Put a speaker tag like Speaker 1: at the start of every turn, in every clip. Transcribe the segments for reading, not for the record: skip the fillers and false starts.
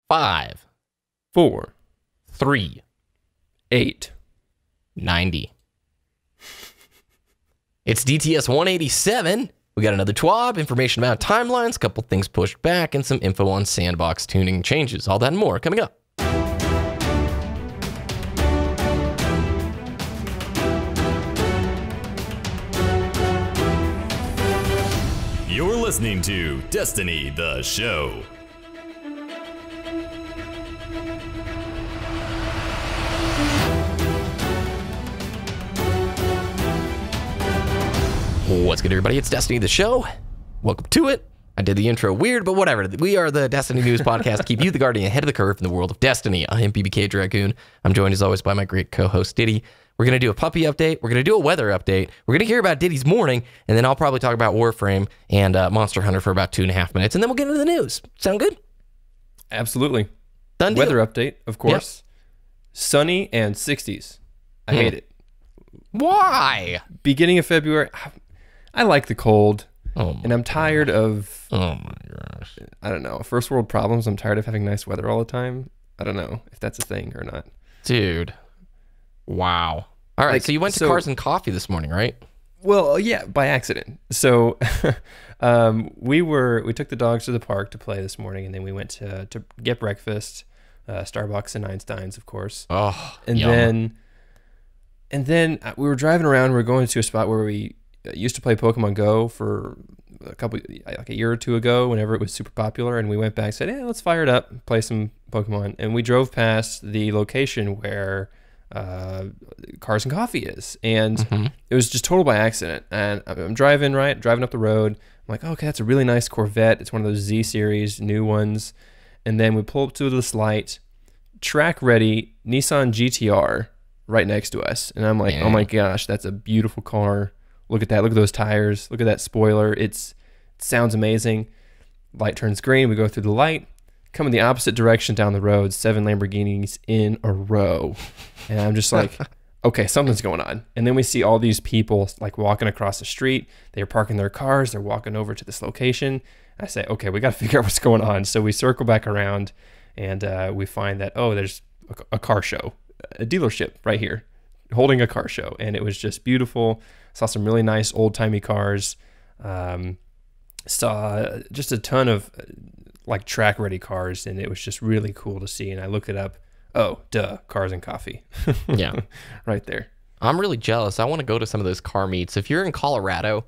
Speaker 1: 5,
Speaker 2: 4,
Speaker 1: 3,
Speaker 2: 8,
Speaker 1: 90. It's DTS 187. We got another TWAB, information about timelines, a couple things pushed back, and some info on Sandbox tuning changes. All that and more coming up.
Speaker 3: You're listening to Destiny, the show.
Speaker 1: What's good, everybody? It's Destiny, the show. Welcome to it. I did the intro weird, but whatever. We are the Destiny News Podcast to keep you, the guardian, ahead of the curve in the world of Destiny. I am BBKDRAGOON. I'm joined, as always, by my great co-host, Ditty. We're going to do a puppy update. We're going to do a weather update. We're going to hear about Ditty's morning, and then I'll probably talk about Warframe and Monster Hunter for about 2.5 minutes, and then we'll get into the news. Sound good?
Speaker 2: Absolutely.
Speaker 1: Done deal.
Speaker 2: Weather update, of course. Yep. Sunny and 60s. I hate it.
Speaker 1: Why?
Speaker 2: Beginning of February, I like the cold,
Speaker 1: and
Speaker 2: I'm tired of...
Speaker 1: Oh my gosh.
Speaker 2: I don't know. First world problems. I'm tired of having nice weather all the time. I don't know if that's a thing or not.
Speaker 1: Dude. Wow. All right, so you went to Cars and Coffee this morning, right?
Speaker 2: Well, yeah, by accident. So we took the dogs to the park to play this morning, and then we went to get breakfast, Starbucks and Einstein's, of course.
Speaker 1: Oh,
Speaker 2: and
Speaker 1: yum.
Speaker 2: then we were driving around. We were going to a spot where we used to play Pokemon Go for a year or two ago, whenever it was super popular, and we went back and said, "Hey, let's fire it up, play some Pokemon." And we drove past the location where Cars and Coffee is, and it was just total by accident. And I'm driving up the road. I'm like, oh, okay, that's a really nice Corvette. It's one of those Z series new ones. And then we pull up to this light, track ready Nissan GTR right next to us, and I'm like, oh my gosh, that's a beautiful car. Look at that. Look at those tires. Look at that spoiler. It sounds amazing. Light turns green. We go through the light. Come in the opposite direction down the road, 7 Lamborghinis in a row. And I'm just like, okay, something's going on. And then we see all these people like walking across the street. They're parking their cars. They're walking over to this location. I say, okay, we got to figure out what's going on. So we circle back around, and we find that, there's a car show, a dealership right here holding a car show. And it was just beautiful. Saw some really nice old-timey cars. Saw just a ton of like track-ready cars, and it was just really cool to see. And I looked it up. Oh, duh, Cars and Coffee.
Speaker 1: Yeah.
Speaker 2: Right there.
Speaker 1: I'm really jealous. I want to go to some of those car meets. If you're in Colorado,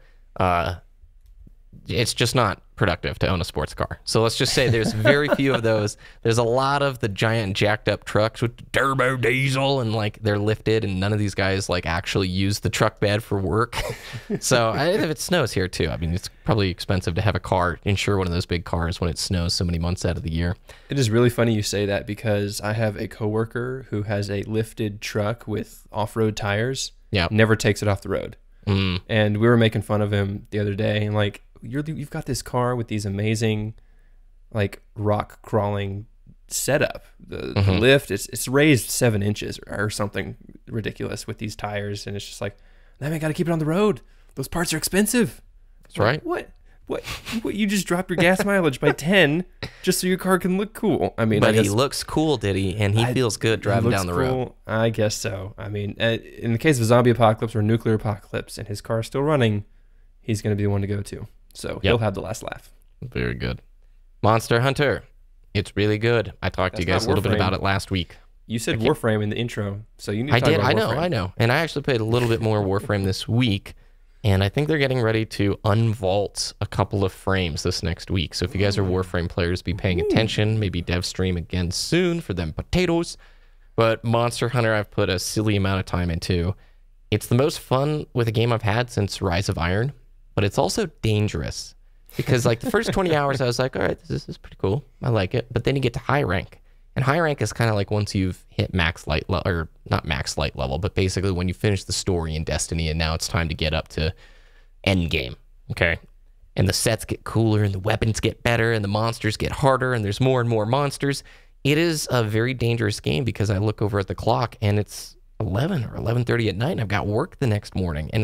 Speaker 1: it's just not productive to own a sports car. So let's just say there's very few of those. There's a lot of the giant jacked up trucks with turbo diesel, and like they're lifted, and none of these guys like actually use the truck bed for work. So if it snows here too, I mean, it's probably expensive to have a car, insure one of those big cars when it snows so many months out of the year.
Speaker 2: It is really funny you say that, because I have a coworker who has a lifted truck with off-road tires.
Speaker 1: Yeah.
Speaker 2: Never takes it off the road. And we were making fun of him the other day, and like, you've got this car with these amazing like rock crawling setup. The lift, it's raised 7 inches or something ridiculous with these tires, and it's just like, man, I got to keep it on the road. Those parts are expensive.
Speaker 1: That's right.
Speaker 2: What you just drop your gas mileage by 10 just so your car can look cool. I mean,
Speaker 1: but he looks cool, Ditty, and he feels good driving down the road.
Speaker 2: I guess so. I mean, in the case of a zombie apocalypse or nuclear apocalypse and his car's still running, he's going to be the one to go to. So he'll have the last laugh.
Speaker 1: Very good. Monster Hunter. It's really good. I talked to you guys a little bit about it last week.
Speaker 2: You said Warframe in the intro, so you need to talk about Warframe.
Speaker 1: I know. And I actually played a little bit more Warframe this week, and I think they're getting ready to unvault a couple of frames this next week. So if you guys are Warframe players, be paying attention. Maybe dev stream again soon for them potatoes. But Monster Hunter, I've put a silly amount of time into. It's the most fun with a game I've had since Rise of Iron. But it's also dangerous, because like the first 20 hours I was like, all right, this is pretty cool. I like it. But then you get to high rank. And high rank is kind of like once you've hit max light level, or not max light level, but basically when you finish the story in Destiny, and now it's time to get up to end game. Okay. And the sets get cooler, and the weapons get better, and the monsters get harder, and there's more and more monsters. It is a very dangerous game, because I look over at the clock and it's 11 or 11:30 at night, and I've got work the next morning, and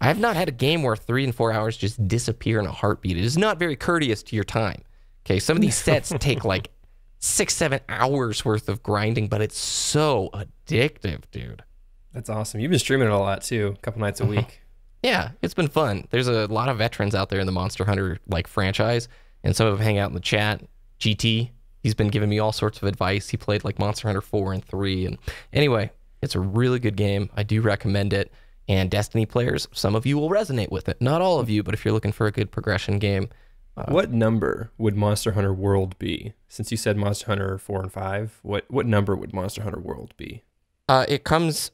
Speaker 1: I have not had a game where 3 and 4 hours just disappear in a heartbeat. It is not very courteous to your time. Okay, some of these sets take like 6-7 hours worth of grinding, but it's so addictive, dude.
Speaker 2: That's awesome. You've been streaming it a lot too, a couple nights a week.
Speaker 1: Yeah, it's been fun. There's a lot of veterans out there in the Monster Hunter like franchise, and some of them hang out in the chat. GT, he's been giving me all sorts of advice. He played like Monster Hunter 4 and 3, and anyway, it's a really good game. I do recommend it. And Destiny players, some of you will resonate with it. Not all of you, but if you're looking for a good progression game.
Speaker 2: What number would Monster Hunter World be? Since you said Monster Hunter 4 and 5, what number would Monster Hunter World be?
Speaker 1: It comes...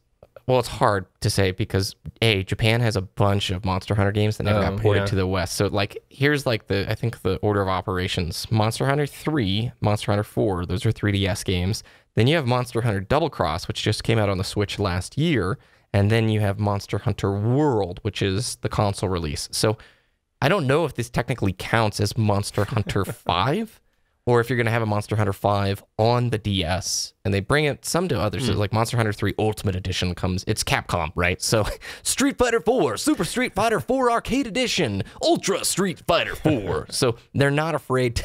Speaker 1: Well, it's hard to say because Japan has a bunch of Monster Hunter games that never got ported to the West. So like here's like I think the order of operations. Monster Hunter 3, Monster Hunter 4, those are 3DS games. Then you have Monster Hunter Double Cross, which just came out on the Switch last year, and then you have Monster Hunter World, which is the console release. So I don't know if this technically counts as Monster Hunter 5. Or if you're going to have a Monster Hunter 5 on the DS, and they bring it some to others, so like Monster Hunter 3 Ultimate Edition comes, it's Capcom, right? So Street Fighter 4, Super Street Fighter 4 Arcade Edition, Ultra Street Fighter 4. So they're not afraid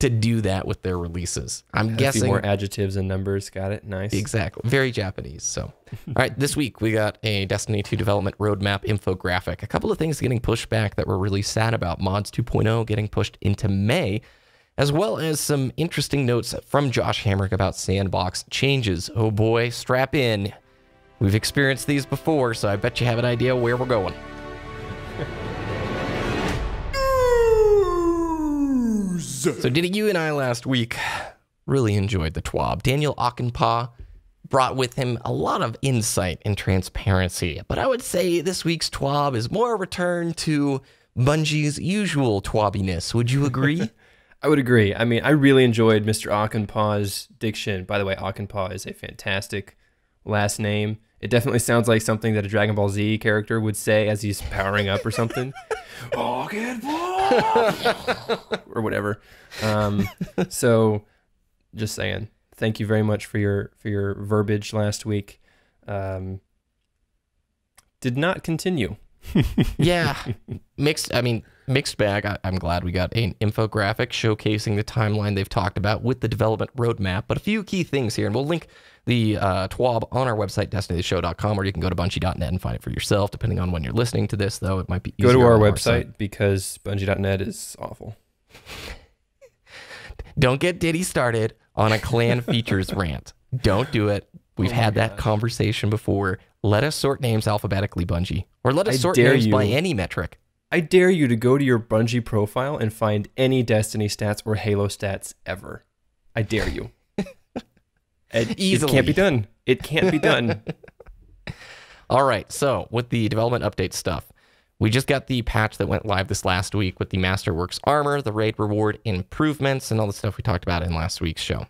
Speaker 1: to do that with their releases. I'm guessing.
Speaker 2: A few more adjectives and numbers, got it, nice.
Speaker 1: Exactly, very Japanese. So, all right, this week we got a Destiny 2 development roadmap infographic. A couple of things getting pushed back that we're really sad about. Mods 2.0 getting pushed into May, as well as some interesting notes from Josh Hamrick about Sandbox Changes. Oh boy, strap in. We've experienced these before, so I bet you have an idea where we're going. So Ditty, you and I last week really enjoyed the TWAB. Daniel Akinpa brought with him a lot of insight and transparency, but I would say this week's TWAB is more a return to Bungie's usual TWABiness. Would you agree?
Speaker 2: I would agree. I mean, I really enjoyed Mr. Akinpa's diction. By the way, Akinpa is a fantastic last name. It definitely sounds like something that a Dragon Ball Z character would say as he's powering up or something. Akinpa! Or whatever. So, just saying. Thank you very much for your verbiage last week. Did not continue.
Speaker 1: Yeah, mixed bag. I'm glad we got an infographic showcasing the timeline they've talked about with the development roadmap, but a few key things here, and we'll link the TWAB on our website, destinytheshow.com, or you can go to bungie.net and find it for yourself, depending on when you're listening to this, though. It might be easier.
Speaker 2: Go to our website because bungie.net is awful.
Speaker 1: Don't get Ditty started on a clan features rant. Don't do it. We've had that conversation before. Let us sort names alphabetically, Bungie. Or let us sort names by any metric.
Speaker 2: I dare you to go to your Bungie profile and find any Destiny stats or Halo stats ever. I dare you. It can't be done. It can't be done.
Speaker 1: All right, so with the development update stuff, we just got the patch that went live this last week with the Masterworks armor, the raid reward improvements, and all the stuff we talked about in last week's show.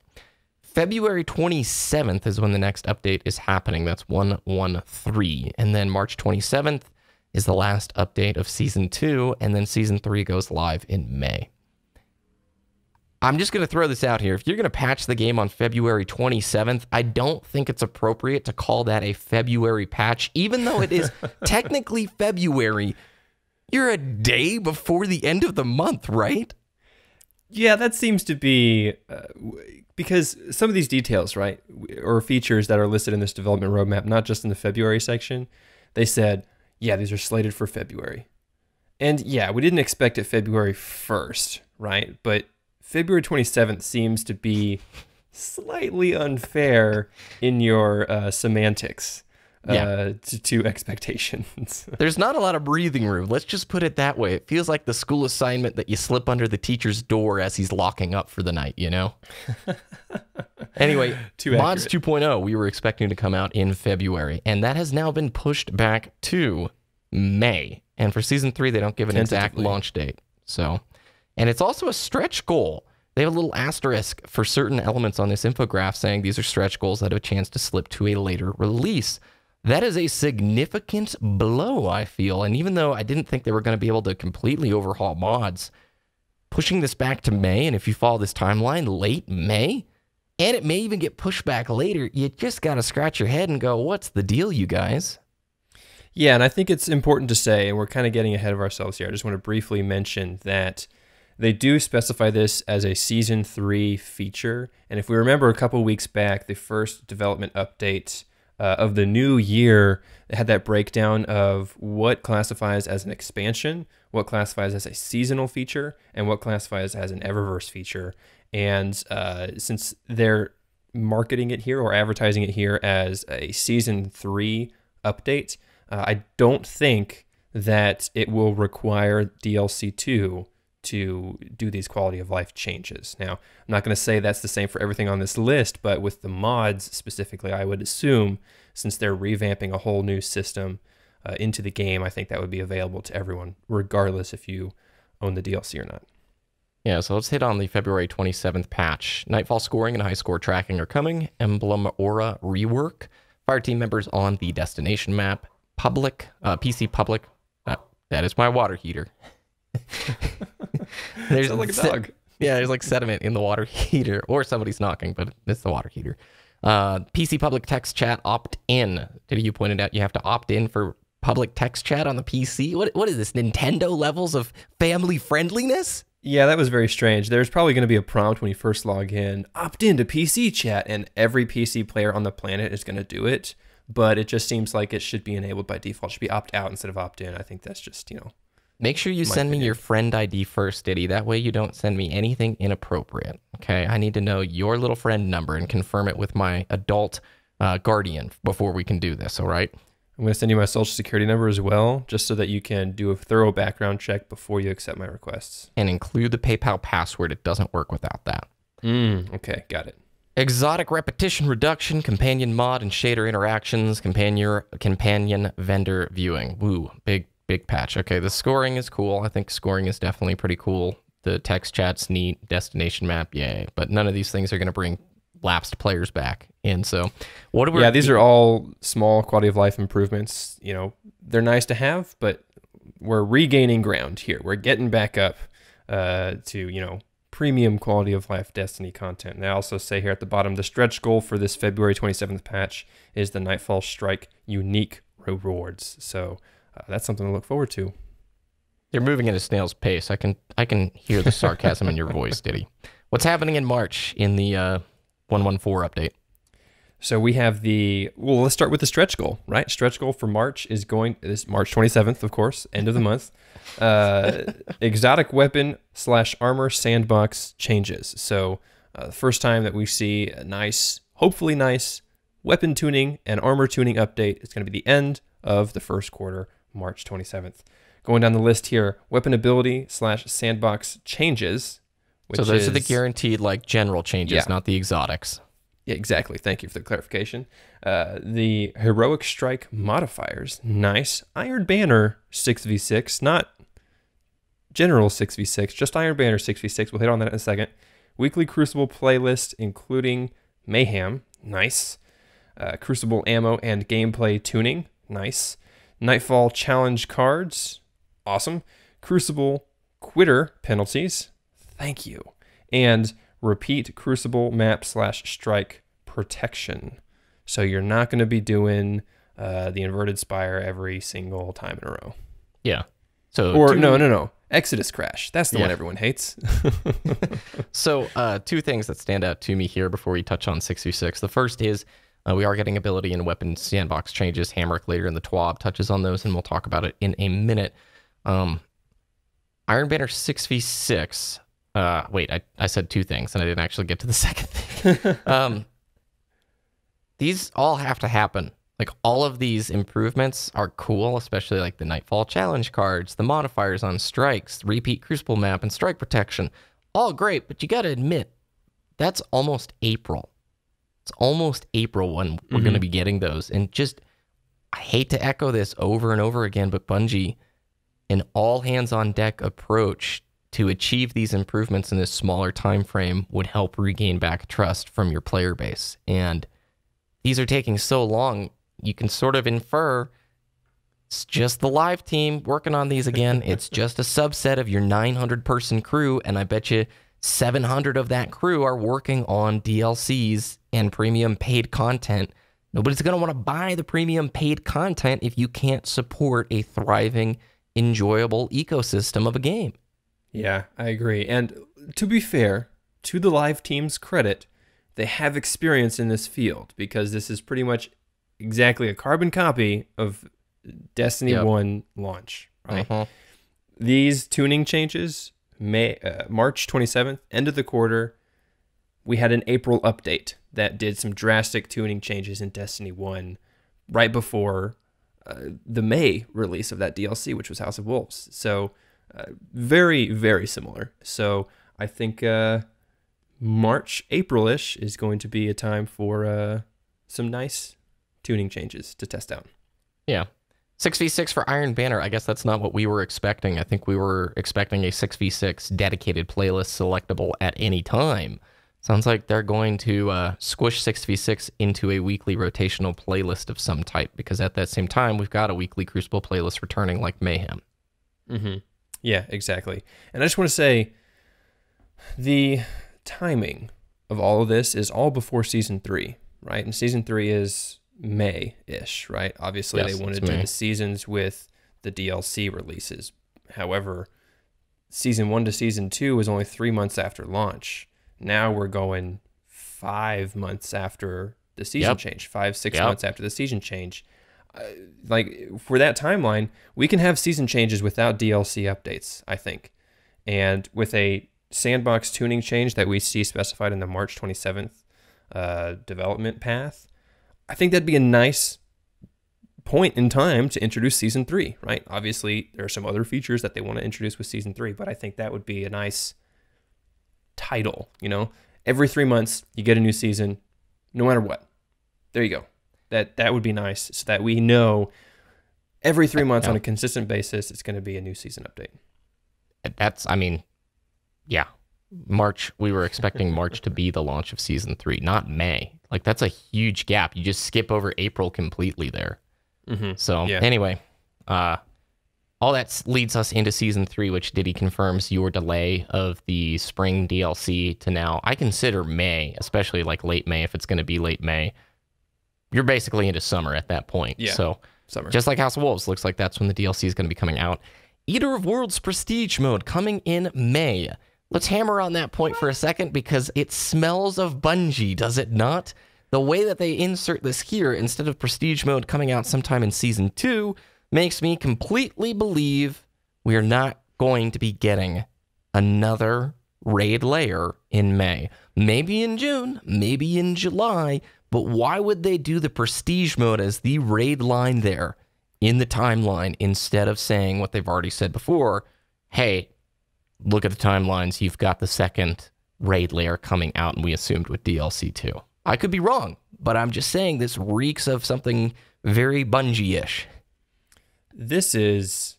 Speaker 1: February 27th is when the next update is happening. That's 113. And then March 27th is the last update of Season 2, and then Season 3 goes live in May. I'm just going to throw this out here. If you're going to patch the game on February 27th, I don't think it's appropriate to call that a February patch, even though it is technically February. You're a day before the end of the month, right?
Speaker 2: Yeah, that seems to be... because some of these details, right, or features that are listed in this development roadmap, not just in the February section, they said, yeah, these are slated for February. And yeah, we didn't expect it February 1st, right? But February 27th seems to be slightly unfair in your semantics to expectations.
Speaker 1: There's not a lot of breathing room. Let's just put it that way. It feels like the school assignment that you slip under the teacher's door as he's locking up for the night, you know? Anyway, Mods 2.0, we were expecting to come out in February, and that has now been pushed back to May. And for Season 3, they don't give an exact launch date. So, and it's also a stretch goal. They have a little asterisk for certain elements on this infograph saying these are stretch goals that have a chance to slip to a later release. That is a significant blow, I feel. And even though I didn't think they were going to be able to completely overhaul mods, pushing this back to May, and if you follow this timeline, late May, and it may even get pushed back later, you just got to scratch your head and go, what's the deal, you guys?
Speaker 2: Yeah, and I think it's important to say, and we're kind of getting ahead of ourselves here, I just want to briefly mention that They do specify this as a Season 3 feature. And if we remember a couple weeks back, the first development update of the new year had that breakdown of what classifies as an expansion, what classifies as a seasonal feature, and what classifies as an Eververse feature. And since they're marketing it here or advertising it here as a Season 3 update, I don't think that it will require DLC 2 to do these quality of life changes. Now, I'm not going to say that's the same for everything on this list, but with the mods specifically, I would assume since they're revamping a whole new system into the game, I think that would be available to everyone, regardless if you own the DLC or not.
Speaker 1: Yeah, so let's hit on the February 27th patch. Nightfall scoring and high score tracking are coming. Emblem Aura rework. Fire team members on the destination map. Public, PC public. That is my water heater.
Speaker 2: There's like a dog.
Speaker 1: Yeah, there's like sediment in the water heater, or somebody's knocking, but it's the water heater. PC public text chat opt-in. Did you pointed out you have to opt in for public text chat on the PC? What is this, Nintendo levels of family friendliness?
Speaker 2: Yeah, that was very strange. There's probably going to be a prompt when you first log in, opt into PC chat, and every PC player on the planet is going to do it. But it just seems like it should be enabled by default. It should be opt-out instead of opt-in. I think that's just,
Speaker 1: Make sure you send me your friend ID first, Ditty. That way you don't send me anything inappropriate. Okay, I need to know your little friend number and confirm it with my adult guardian before we can do this, all right?
Speaker 2: I'm going to send you my social security number as well, just so that you can do a thorough background check before you accept my requests.
Speaker 1: And include the PayPal password. It doesn't work without that.
Speaker 2: Okay, got it.
Speaker 1: Exotic repetition reduction, companion mod and shader interactions, companion vendor viewing. Woo, big patch. Okay, the scoring is cool. I think scoring is definitely pretty cool. The text chat's neat. Destination map, yay. But none of these things are going to bring lapsed players back. And so,
Speaker 2: these are all small quality of life improvements. They're nice to have, but we're regaining ground here. We're getting back up to, premium quality of life Destiny content. And I also say here at the bottom, the stretch goal for this February 27th patch is the Nightfall Strike unique rewards. So that's something to look forward to.
Speaker 1: You're moving at a snail's pace. I can hear the sarcasm in your voice, Ditty. What's happening in March in the 114 update?
Speaker 2: So we have let's start with the stretch goal, right? Stretch goal for March is March 27th, of course, end of the month. Exotic weapon / armor sandbox changes. So the first time that we see a hopefully nice weapon tuning and armor tuning update is going to be the end of the first quarter, March 27th. Going down the list here, weapon ability / sandbox changes.
Speaker 1: So those are the guaranteed general changes, not the exotics.
Speaker 2: Yeah, exactly. Thank you for the clarification. The heroic strike modifiers, nice. Iron Banner 6v6, not general 6v6, just Iron Banner 6v6. We'll hit on that in a second. Weekly Crucible playlist, including Mayhem, nice. Crucible ammo and gameplay tuning, nice. Nightfall challenge cards, awesome. Crucible quitter penalties, thank you. And repeat Crucible map / strike protection. So you're not going to be doing the inverted spire every single time in a row.
Speaker 1: Yeah.
Speaker 2: No. Exodus crash. That's the one everyone hates.
Speaker 1: So two things that stand out to me here before we touch on 6v6. The first is we are getting ability and weapon sandbox changes. Hamrick later in the TWAB touches on those, and we'll talk about it in a minute. Iron Banner 6v6. Wait, I said two things, and I didn't actually get to the second thing. These all have to happen. All of these improvements are cool, especially the Nightfall challenge cards, the modifiers on strikes, repeat Crucible map, and strike protection. All great, but you got to admit, that's almost April. It's almost April when we're going to be getting those. And I hate to echo this over and over again, but Bungie, an all-hands-on-deck approach to achieve these improvements in this smaller time frame would help regain back trust from your player base. And these are taking so long, you can sort of infer it's just the live team working on these again. It's just a subset of your 900-person crew, and I bet you 700 of that crew are working on DLCs and premium paid content. Nobody's going to want to buy the premium paid content if you can't support a thriving, enjoyable ecosystem of a game.
Speaker 2: Yeah, I agree. And to be fair, to the live team's credit, they have experience in this field because this is pretty much exactly a carbon copy of Destiny 1 launch, right? These tuning changes, March 27th, end of the quarter, we had an April update that did some drastic tuning changes in Destiny 1 right before the May release of that DLC, which was House of Wolves. So very, very similar. So I think March, April-ish is going to be a time for some nice tuning changes to test out.
Speaker 1: Yeah. 6v6 for Iron Banner. I guess that's not what we were expecting. I think we were expecting a 6v6 dedicated playlist selectable at any time. Sounds like they're going to squish 6v6 into a weekly rotational playlist of some type, because at that same time, we've got a weekly Crucible playlist returning like Mayhem.
Speaker 2: Mm-hmm. Yeah, exactly. And I just want to say, the timing of all of this is all before Season 3, right? And Season 3 is May-ish, right? Obviously,
Speaker 1: yes,
Speaker 2: they wanted to do the seasons with the DLC releases. However, Season 1 to Season 2 was only 3 months after launch. Now we're going 5 months after the season change, 5-6 months after the season change. Like, for that timeline, we can have season changes without DLC updates, I think. And with a sandbox tuning change that we see specified in the March 27th development path, I think that'd be a nice point in time to introduce Season 3, right? Obviously, there are some other features that they want to introduce with Season 3, but I think that would be a nice title, you know? Every 3 months, you get a new season, no matter what. There you go. That would be nice, so that we know every 3 months on a consistent basis, it's going to be a new season update.
Speaker 1: That's, I mean, yeah. March, we were expecting March to be the launch of Season 3, not May. Like, that's a huge gap. You just skip over April completely there. So, anyway, all that leads us into Season 3, which Ditty confirms your delay of the spring DLC to now. I consider May, especially like late May, if it's going to be late May. You're basically into summer at that point.
Speaker 2: Yeah,
Speaker 1: so,
Speaker 2: summer.
Speaker 1: Just like House of Wolves, looks like that's when the DLC is going to be coming out. Eater of Worlds Prestige Mode coming in May. Let's hammer on that point for a second, because it smells of Bungie, does it not? The way that they insert this here, instead of Prestige Mode coming out sometime in Season 2, makes me completely believe we are not going to be getting another raid layer in May. Maybe in June, maybe in July, but why would they do the Prestige Mode as the raid line there in the timeline instead of saying what they've already said before? Hey, look at the timelines. You've got the second raid layer coming out, and we assumed with DLC 2. I could be wrong, but I'm just saying this reeks of something very Bungie-ish.
Speaker 2: This is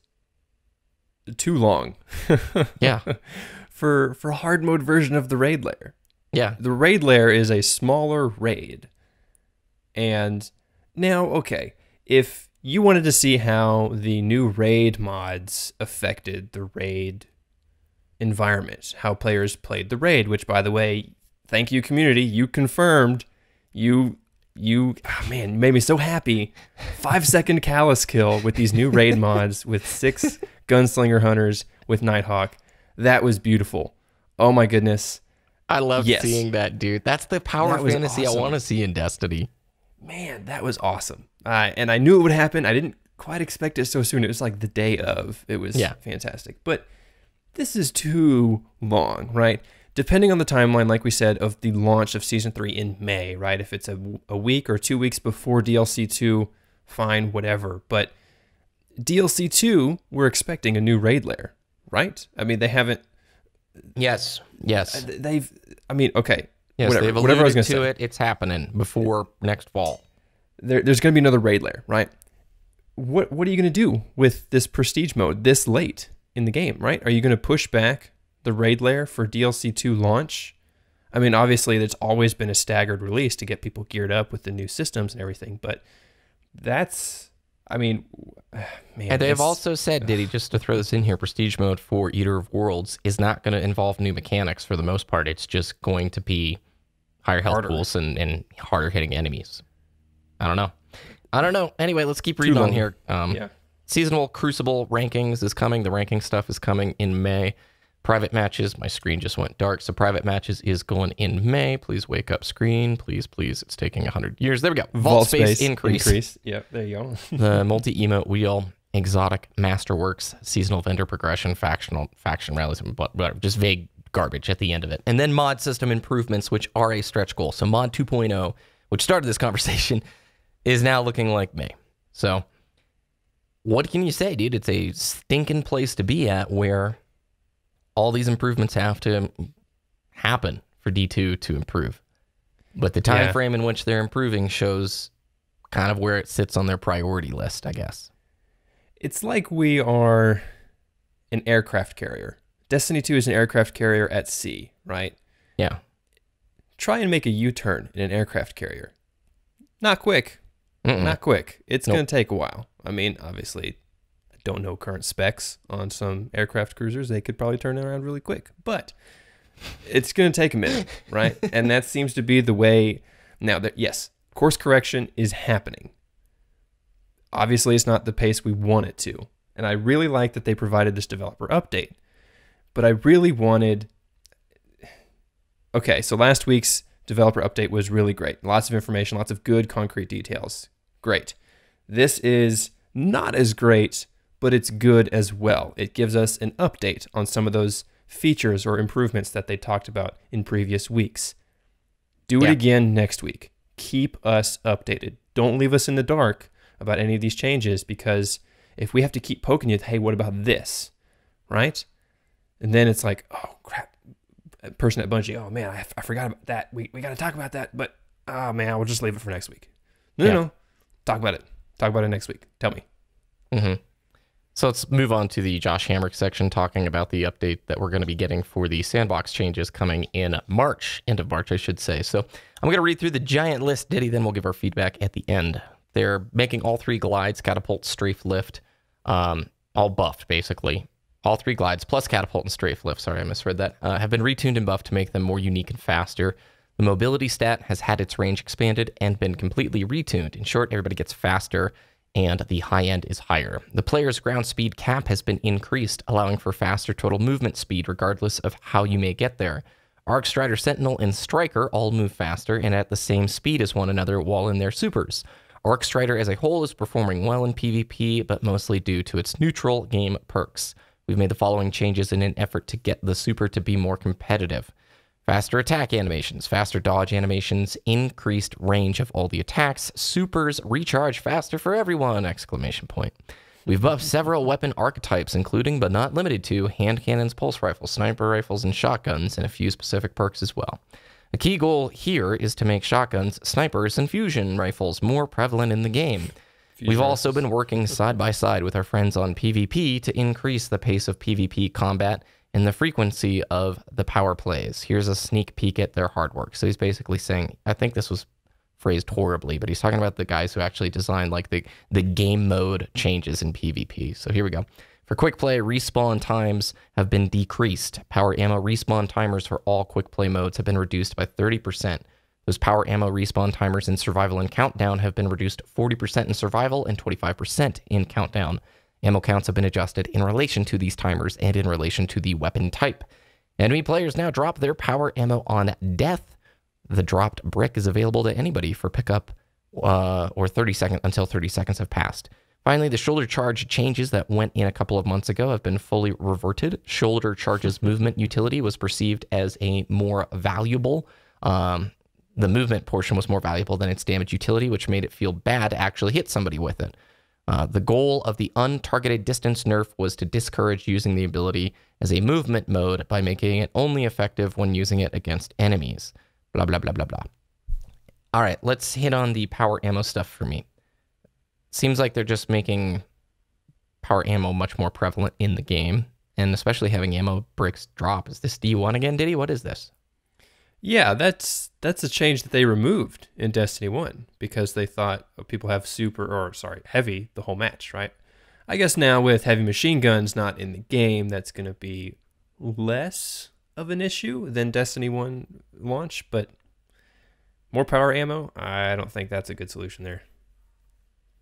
Speaker 2: too long.
Speaker 1: Yeah.
Speaker 2: For a hard mode version of the raid layer.
Speaker 1: Yeah.
Speaker 2: The raid layer is a smaller raid. And now, okay, if you wanted to see how the new raid mods affected the raid environment, how players played the raid, which, by the way, thank you, community, you confirmed, you man, you made me so happy. 5-second Callus kill with these new raid mods with 6 Gunslinger Hunters with Nighthawk. That was beautiful. Oh my goodness.
Speaker 1: I love seeing that, dude. That's the power fantasy
Speaker 2: awesome.
Speaker 1: I want to see in Destiny.
Speaker 2: Man, that was awesome. And I knew it would happen. I didn't quite expect it so soon. It was like the day of. It was fantastic. But this is too long, right? Depending on the timeline, like we said, of the launch of Season 3 in May, right? If it's a week or 2 weeks before DLC 2, fine, whatever. But DLC 2, we're expecting a new raid layer, right? I mean, they haven't...
Speaker 1: Yes.
Speaker 2: They've... I mean, okay.
Speaker 1: Yes,
Speaker 2: whatever.
Speaker 1: They've
Speaker 2: Whatever I was
Speaker 1: alluded
Speaker 2: going
Speaker 1: to
Speaker 2: to say.
Speaker 1: it. It's happening before next fall.
Speaker 2: There's going to be another raid layer, right? What are you going to do with this prestige mode this late in the game, right? Are you going to push back the raid layer for DLC 2 launch? I mean, obviously, there's always been a staggered release to get people geared up with the new systems and everything, but that's, I mean, man.
Speaker 1: And they've also said, Ditty, just to throw this in here, Prestige Mode for Eater of Worlds is not going to involve new mechanics for the most part. It's just going to be higher health pools and harder hitting enemies. I don't know. Anyway, let's keep reading on here. Seasonal Crucible rankings is coming. The ranking stuff is coming in May. Private matches, my screen just went dark. So private matches is going in May. Please wake up screen. Please, please. It's taking 100 years. There we go. Vault space increase.
Speaker 2: Yep, there you go.
Speaker 1: The multi-emote wheel, exotic masterworks, seasonal vendor progression, faction rallies, whatever, just vague garbage at the end of it. And then mod system improvements, which are a stretch goal. So mod 2.0, which started this conversation, is now looking like May. So what can you say, dude? It's a stinking place to be at where all these improvements have to happen for D2 to improve. But the time frame in which they're improving shows kind of where it sits on their priority list, I guess.
Speaker 2: It's like we are an aircraft carrier. Destiny 2 is an aircraft carrier at sea, right?
Speaker 1: Yeah.
Speaker 2: Try and make a U-turn in an aircraft carrier. Not quick. Not quick. It's going to take a while. I mean, obviously, I don't know current specs on some aircraft cruisers. They could probably turn it around really quick. But it's going to take a minute, right? And that seems to be the way. Now, yes, course correction is happening. Obviously, it's not the pace we want it to. And I really like that they provided this developer update. But I really wanted... Okay, so last week's developer update was really great. Lots of information, lots of good concrete details. Great. This is not as great, but it's good as well. It gives us an update on some of those features or improvements that they talked about in previous weeks. Do it again next week. Keep us updated. Don't leave us in the dark about any of these changes, because if we have to keep poking you, hey, what about this? Right? And then it's like, oh, crap. Person at Bungie, oh, man, I forgot about that. We got to talk about that, but, oh, man, we'll just leave it for next week. No. Talk about it. Talk about it next week. Tell me.
Speaker 1: So let's move on to the Josh Hamrick section, talking about the update that we're going to be getting for the Sandbox Changes coming in March, end of March, I should say. So I'm going to read through the giant list, Ditty, then we'll give our feedback at the end. They're making all 3 glides, catapult, strafe, lift, all buffed, basically. All 3 glides, plus catapult and strafe lift, sorry, I misread that, have been retuned and buffed to make them more unique and faster. The mobility stat has had its range expanded and been completely retuned. In short, everybody gets faster, and the high end is higher. The player's ground speed cap has been increased, allowing for faster total movement speed regardless of how you may get there. Arc, Strider, Sentinel, and Striker all move faster and at the same speed as one another while in their supers. Arc Strider as a whole is performing well in PvP, but mostly due to its neutral game perks. We've made the following changes in an effort to get the super to be more competitive. Faster attack animations, faster dodge animations, increased range of all the attacks, supers recharge faster for everyone! ! We've buffed several weapon archetypes, including but not limited to hand cannons, pulse rifles, sniper rifles, and shotguns, and a few specific perks as well. A key goal here is to make shotguns, snipers, and fusion rifles more prevalent in the game. We've also been working side by side with our friends on PvP to increase the pace of PvP combat and the frequency of the power plays. Here's a sneak peek at their hard work. So he's basically saying, I think this was phrased horribly, but he's talking about the guys who actually designed like the game mode changes in PvP. So here we go. For quick play, respawn times have been decreased. Power ammo respawn timers for all quick play modes have been reduced by 30%. Those power ammo respawn timers in survival and countdown have been reduced 40% in survival and 25% in countdown. Ammo counts have been adjusted in relation to these timers and in relation to the weapon type. Enemy players now drop their power ammo on death. The dropped brick is available to anybody for pickup or 30 seconds until 30 seconds have passed. Finally, the shoulder charge changes that went in a couple of months ago have been fully reverted. Shoulder charge's movement utility was perceived as a more valuable. The movement portion was more valuable than its damage utility, which made it feel bad to actually hit somebody with it. The goal of the untargeted distance nerf was to discourage using the ability as a movement mode by making it only effective when using it against enemies. Blah, blah, blah, blah, blah. All right, let's hit on the power ammo stuff for me. Seems like they're just making power ammo much more prevalent in the game, and especially having ammo bricks drop. Is this D1 again, Ditty? What is this?
Speaker 2: Yeah, that's a change that they removed in Destiny 1 because they thought people have heavy the whole match, right? I guess now with heavy machine guns not in the game, that's going to be less of an issue than Destiny 1 launch, but more power ammo, I don't think that's a good solution there.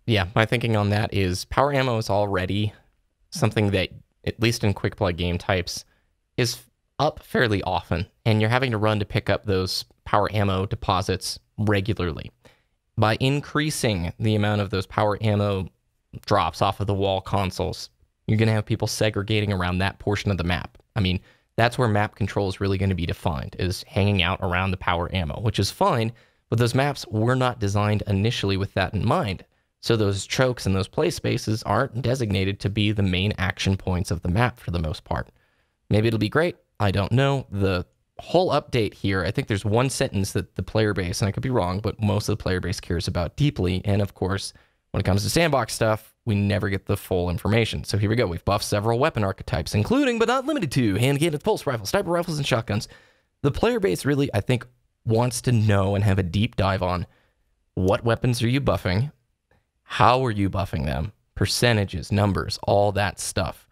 Speaker 1: Yeah, my thinking on that is power ammo is already something that, at least in quick play game types, is up fairly often, and you're having to run to pick up those power ammo deposits regularly. By increasing the amount of those power ammo drops off of the wall consoles, you're going to have people segregating around that portion of the map. I mean, that's where map control is really going to be defined, is hanging out around the power ammo, which is fine, but those maps were not designed initially with that in mind. So those chokes and those play spaces aren't designated to be the main action points of the map for the most part. Maybe it'll be great. I don't know. The whole update here, I think there's one sentence that the player base, and I could be wrong, but most of the player base cares about deeply. And of course, when it comes to sandbox stuff, we never get the full information. So here we go. We've buffed several weapon archetypes, including but not limited to hand-cannon pulse rifles, sniper rifles, and shotguns. The player base really, I think, wants to know and have a deep dive on what weapons are you buffing, how are you buffing them, percentages, numbers, all that stuff.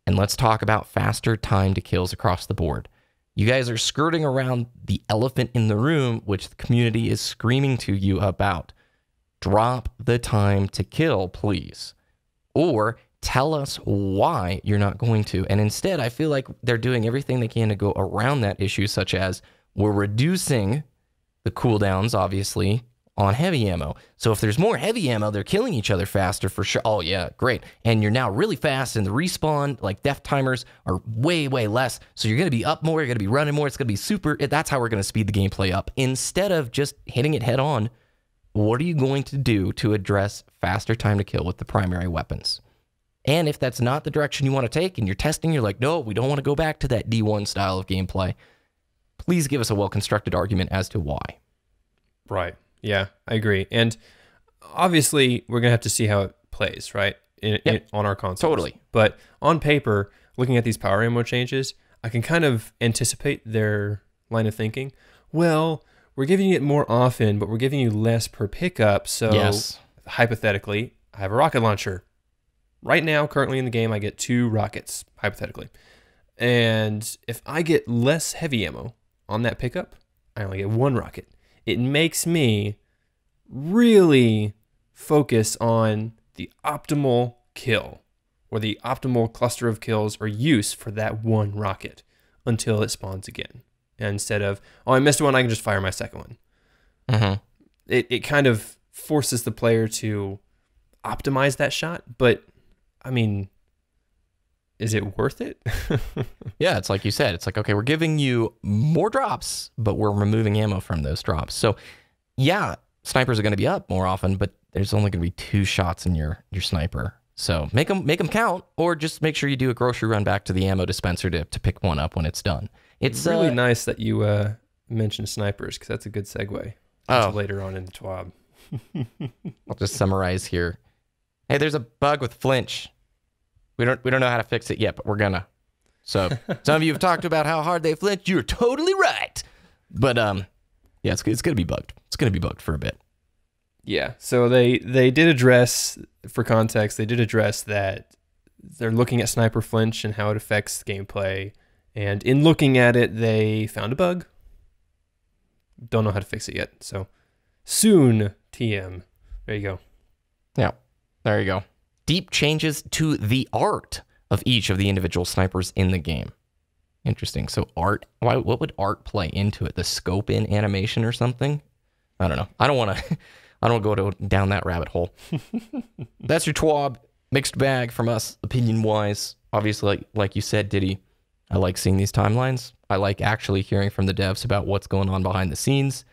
Speaker 1: And let's talk about faster time to kills across the board. You guys are skirting around the elephant in the room, which the community is screaming to you about. Drop the time to kill, please. Or tell us why you're not going to. And instead, I feel like they're doing everything they can to go around that issue, such as we're reducing the cooldowns, obviously, on heavy ammo. So if there's more heavy ammo, they're killing each other faster for sure. Oh yeah, great. And you're now really fast, and the respawn, like death timers, are way, way less. So you're going to be up more, you're going to be running more, it's going to be super. That's how we're going to speed the gameplay up. Instead of just hitting it head on, what are you going to do to address faster time to kill with the primary weapons? And if that's not the direction you want to take, and you're testing, you're like, no, we don't want to go back to that D1 style of gameplay, please give us a well-constructed argument as to why.
Speaker 2: Right. Yeah, I agree. And obviously, we're going to have to see how it plays, right? On our console.
Speaker 1: Totally.
Speaker 2: But on paper, looking at these power ammo changes, I can kind of anticipate their line of thinking. Well, we're giving you it more often, but we're giving you less per pickup. So
Speaker 1: yes.
Speaker 2: Hypothetically, I have a rocket launcher. Right now, currently in the game, I get 2 rockets, hypothetically. And if I get less heavy ammo on that pickup, I only get 1 rocket. It makes me really focus on the optimal kill, or the optimal cluster of kills or use for that 1 rocket until it spawns again. Instead of, oh, I missed one, I can just fire my second one.
Speaker 1: Mm-hmm.
Speaker 2: It kind of forces the player to optimize that shot, but I mean, is it worth it?
Speaker 1: Yeah, it's like you said. It's like, okay, we're giving you more drops, but we're removing ammo from those drops. So, yeah, snipers are going to be up more often, but there's only going to be 2 shots in your sniper. So make them count, or just make sure you do a grocery run back to the ammo dispenser to pick one up when it's done. It's
Speaker 2: really nice that you mentioned snipers, because that's a good segue later on in the TWAB.
Speaker 1: I'll just summarize here. Hey, there's a bug with flinch. We don't know how to fix it yet, but we're gonna. So some of you have talked about how hard they flinch. You're totally right. But yeah, it's gonna be bugged. It's gonna be bugged for a bit.
Speaker 2: Yeah. So they did address, for context, they did address that they're looking at sniper flinch and how it affects the gameplay. And in looking at it, they found a bug. Don't know how to fix it yet. So soon, TM. There you go.
Speaker 1: Yeah, there you go. Deep changes to the art of each of the individual snipers in the game. Interesting. So art, what would art play into it? The scope in animation or something? I don't know. I don't want to go down that rabbit hole. That's your TWAB. Mixed bag from us, opinion-wise. Obviously, like you said, Ditty, I like seeing these timelines. I like actually hearing from the devs about what's going on behind the scenes.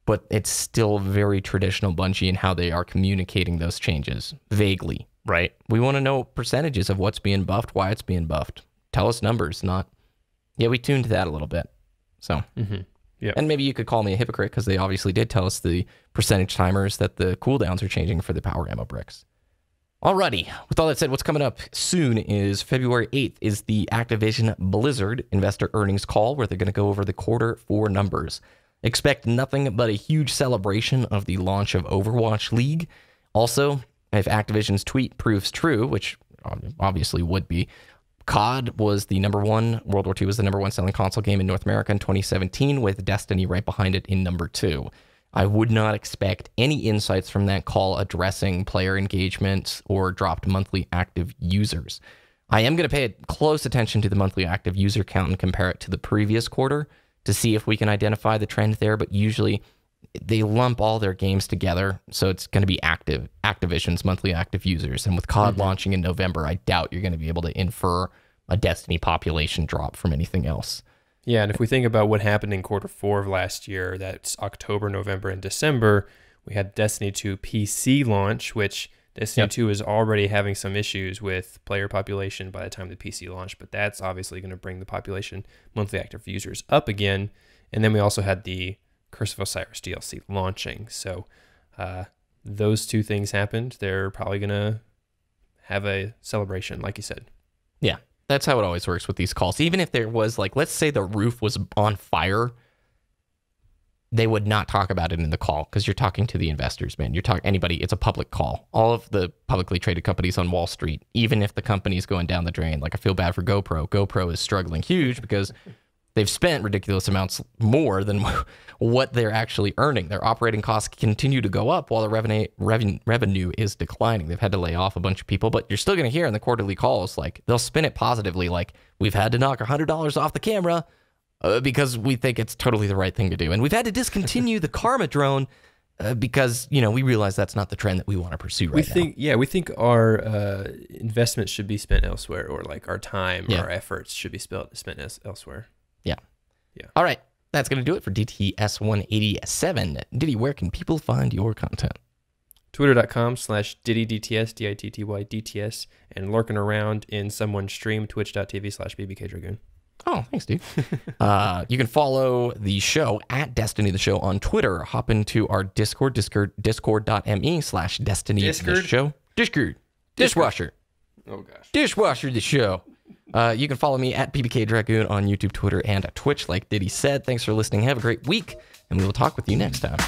Speaker 1: But it's still very traditional Bungie in how they are communicating those changes, vaguely, right? We want to know percentages of what's being buffed, why it's being buffed. Tell us numbers, not... Yeah, we tuned that a little bit. So,
Speaker 2: yeah.
Speaker 1: And maybe you could call me a hypocrite, because they obviously did tell us the percentage timers that the cooldowns are changing for the power ammo bricks. Alrighty, with all that said, what's coming up soon is February 8th is the Activision Blizzard investor earnings call, where they're going to go over the Q4 numbers. Expect nothing but a huge celebration of the launch of Overwatch League. Also, if Activision's tweet proves true, which obviously would be, COD was the #1, World War II was the #1 selling console game in North America in 2017, with Destiny right behind it in #2. I would not expect any insights from that call addressing player engagement or dropped monthly active users. I am going to pay close attention to the monthly active user count and compare it to the previous quarter to see if we can identify the trend there. But usually they lump all their games together. So it's going to be Activision's monthly active users. And with COD launching in November, I doubt you're going to be able to infer a Destiny population drop from anything else.
Speaker 2: Yeah, and if we think about what happened in quarter 4 of last year, that's October, November, and December, we had Destiny 2 PC launch, which Destiny 2 is already having some issues with player population by the time the PC launched, but that's obviously going to bring the population monthly active users up again. And then we also had the Curse of Osiris DLC launching. So those two things happened. They're probably going to have a celebration, like you said.
Speaker 1: Yeah, that's how it always works with these calls. Even if there was, like, let's say the roof was on fire, they would not talk about it in the call because you're talking to the investors, man. You're talking anybody. It's a public call. All of the publicly traded companies on Wall Street, even if the company's going down the drain, like I feel bad for GoPro. GoPro is struggling huge because they've spent ridiculous amounts more than what they're actually earning. Their operating costs continue to go up while the revenue is declining. They've had to lay off a bunch of people, but you're still going to hear in the quarterly calls, like they'll spin it positively, like we've had to knock $100 off the camera because we think it's totally the right thing to do. And we've had to discontinue the Karma drone because, you know, we realize that's not the trend that we want to pursue right now.
Speaker 2: Yeah, we think our investments should be spent elsewhere, or like our time, our efforts should be spent elsewhere.
Speaker 1: Yeah. All right. That's going to do it for DTS 187. Ditty, where can people find your content?
Speaker 2: Twitter.com/DittyDTS, DITTY DTS, and lurking around in someone's stream, twitch.tv/BBKDRAGOON.
Speaker 1: Oh, thanks, dude. You can follow the show at Destiny the Show on Twitter. Hop into our Discord, discord.me/Destiny the Show. Discord. Dishwasher.
Speaker 2: Oh, gosh.
Speaker 1: Dishwasher the Show. You can follow me at BBKDRAGOON on YouTube, Twitter, and Twitch, like Ditty said. Thanks for listening. Have a great week, and we will talk with you next time.